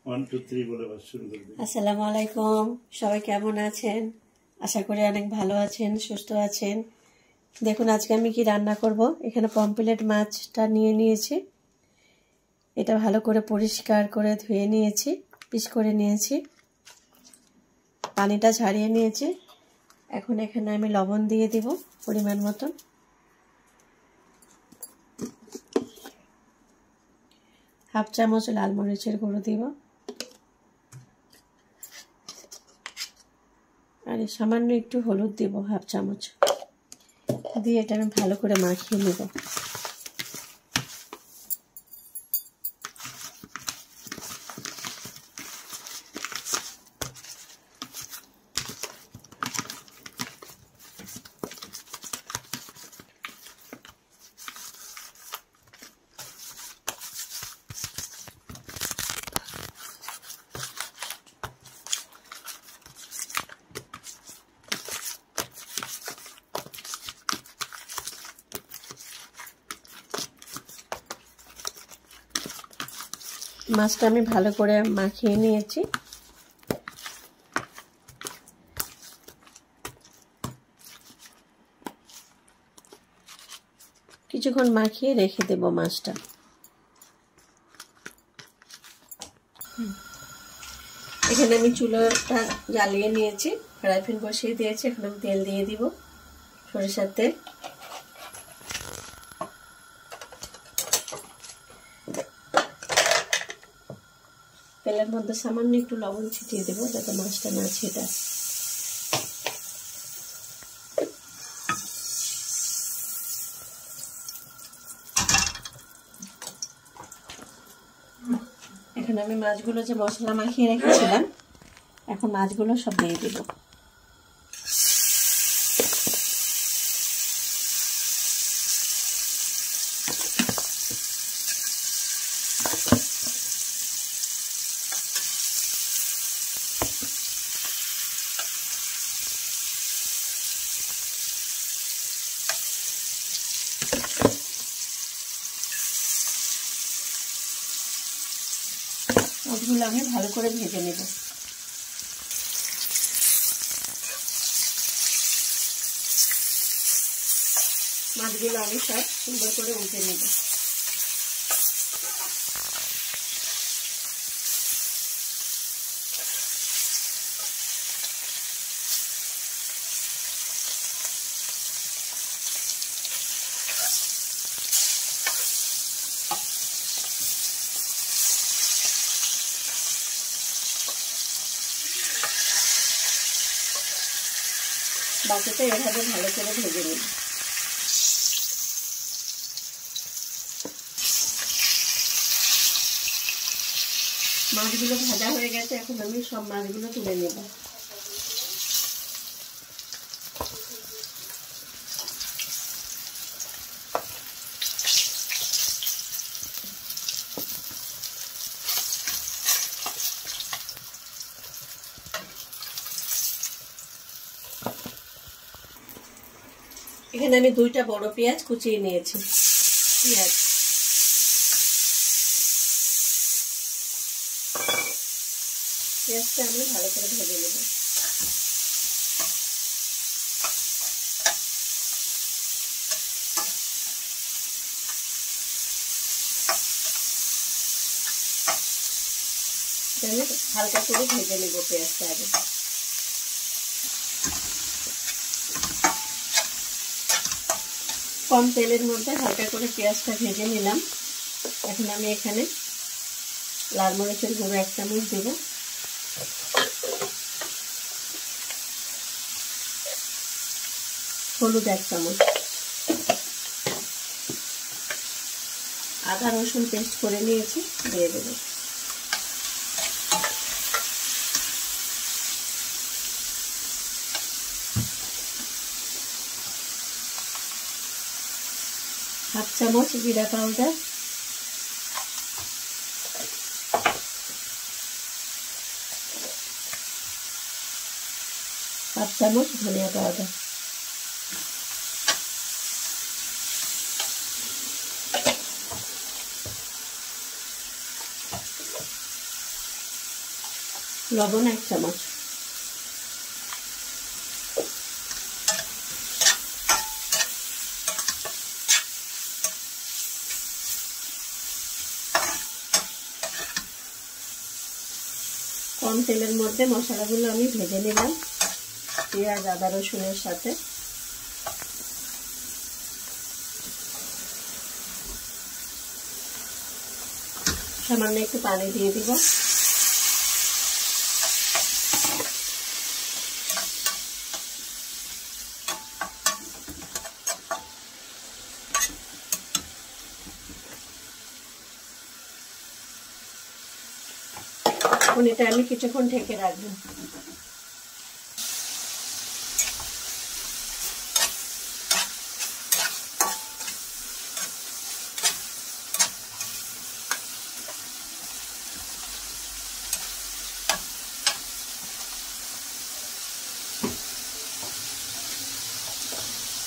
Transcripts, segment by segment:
1 2 3 বলে বাস শুরু করে দিন। আসসালামু আলাইকুম, সবাই কেমন আছেন? আশা করি অনেক ভালো আছেন, সুস্থ আছেন। দেখুন আজকে আমি কি রান্না করব। এখানে পমফ্রেট মাছটা নিয়ে নিয়েছি। এটা ভালো করে পরিষ্কার করে ধুয়ে নিয়েছি, পিস করে নিয়েছি, পানিটা ঝারিয়ে নিয়েছি। এখন এখানে আমি লবণ দিয়ে দিব পরিমাণ মতো। হাফ চামচ লাল মরিচের গুঁড়ো দিব, আর সামান্য একটু হলুদ দিব হাফ চামচ দিয়ে এটা আমি ভালো করে মাখিয়ে নেব। মাছটা আমি ভালো করে মাখিয়ে নিয়েছি। কিছুক্ষণ মাখিয়ে রেখে দেব মাছটা। এখানে আমি চুলাটা জ্বালিয়ে নিয়েছি, ফ্রাই প্যান বসিয়ে দিয়েছি। এখন আমি তেল দিয়ে দিব, সরিষার তেল। তেলের মধ্যে সামান্য একটু লবণ ছিটিয়ে দেবো যাতে মাছটা না ছেটা। এখন আমি মাছগুলো যে মশলা মাখিয়ে রেখেছিলাম, এখন মাছগুলো সব দিয়ে দিব। মাছগুলো আমি ভালো করে ভেজে নেব। মাছগুলো আমি সব সুন্দর করে উঠে নেব। বাকিটা এভাবে ভালো করে ভেজে নেব। মাছগুলো ভাজা হয়ে গেছে, এখন আমি সব মাছগুলো তুলে নেব। এখানে আমি 2টা বড় পেঁয়াজ কুচিয়ে নিয়েছি। পেঁয়াজটা আমি ভালো করে ভেজে নেব। হালকা করে ভেজে নেব পেঁয়াজটা আগে। কম তেলের মধ্যে হালকা করে পেঁয়াজটা ভেজে নিলাম। এখন আমি এখানে লাল মরিচের গুঁড়ো 1 চামচ দেব, হলুদ 1 চামচ, আদা রসুন পেস্ট করে নিয়েছি দিয়ে দেব। হাফ চামচ জিরা পাউডার, হাফ চামচ ধনিয়া পাউডার, লবণ 1 চামচ, কম তেলের মধ্যে মশলাগুলো আমি ভেজে নিলাম পেঁয়াজ আদা রসুনের সাথে। সামান্য একটু পানি দিয়ে দিব। এখন এটা আমি কিছুক্ষণ ঢেকে রাখবো।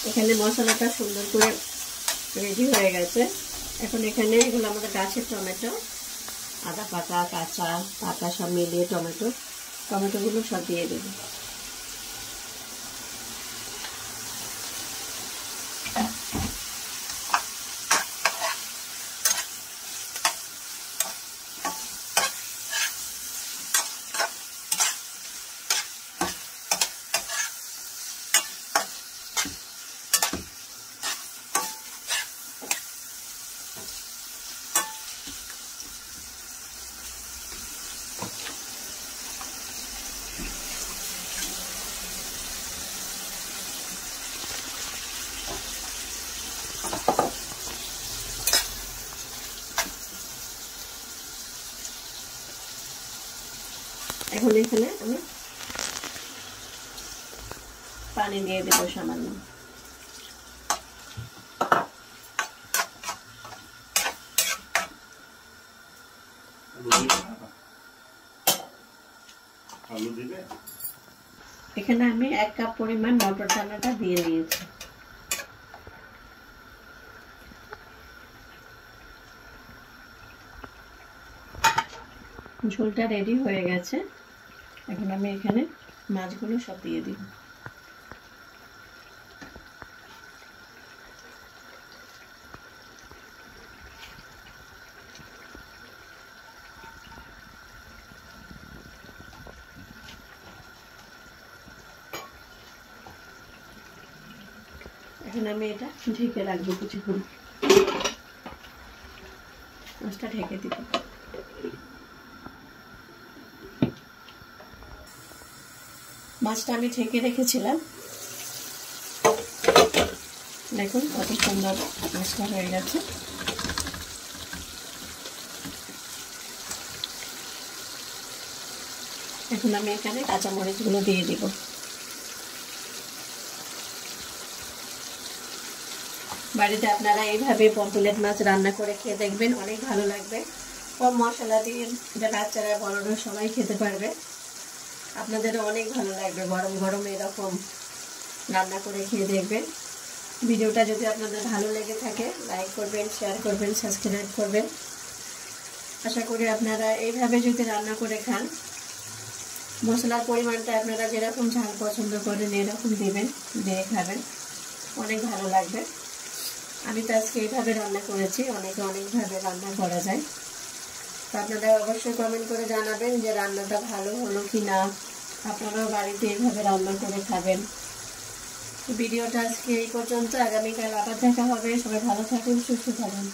এখানে মশলাটা সুন্দর করে রেডি হয়ে গেছে। এখন এখানে এগুলো আমাদের গাছের টমেটো, আদা পাতা কাঁচা পাতা সব মিলিয়ে টমেটোগুলো সব দিয়ে দেব। এখন এখানে আমি পানি দিয়ে দেব সামান্য। এখানে আমি 1 কাপ পরিমাণ মটর দানাটা দিয়ে নিয়েছি। ঝোলটা রেডি হয়ে গেছে। এখন আমি এখানে মাছগুলো সব দিয়ে দিব। এখন আমি এটা ঢেকে রাখবো কিছুক্ষণ। মাছটা ঢেকে দিব। মাছটা আমি ঢেকে রেখেছিলাম, দেখুন কত সুন্দর মাছটা হয়ে গেছে। এখন আমি এখানে কাঁচামরিচগুলো দিয়ে দিব। বাড়িতে আপনারা এইভাবে পমফ্রেট মাছ রান্না করে খেয়ে দেখবেন, অনেক ভালো লাগবে। কম মশলা দিয়ে এটা বাচ্চারা বড়রা সবাই খেতে পারবে। আপনাদেরও অনেক ভালো লাগবে গরম গরম এরকম রান্না করে খেয়ে দেখবেন। ভিডিওটা যদি আপনাদের ভালো লেগে থাকে লাইক করবেন, শেয়ার করবেন, সাবস্ক্রাইব করবেন। আশা করি আপনারা এইভাবে যদি রান্না করে খান, মশলার পরিমাণটা আপনারা যেরকম ঝাল পছন্দ করেন এরকম দেবেন, দিয়ে খাবেন, অনেক ভালো লাগবে। আমি তো আজকে এইভাবে রান্না করেছি, অনেকে অনেকভাবে রান্না করা যায়। তো আপনারা অবশ্যই কমেন্ট করে জানাবেন যে রান্নাটা ভালো হলো কি না, আপনারাও বাড়িতে এইভাবে রান্না করে খাবেন। ভিডিওটা আজকে এই পর্যন্ত, আগামীকাল আবার দেখা হবে। সবাই ভালো থাকুন, সুস্থ থাকুন।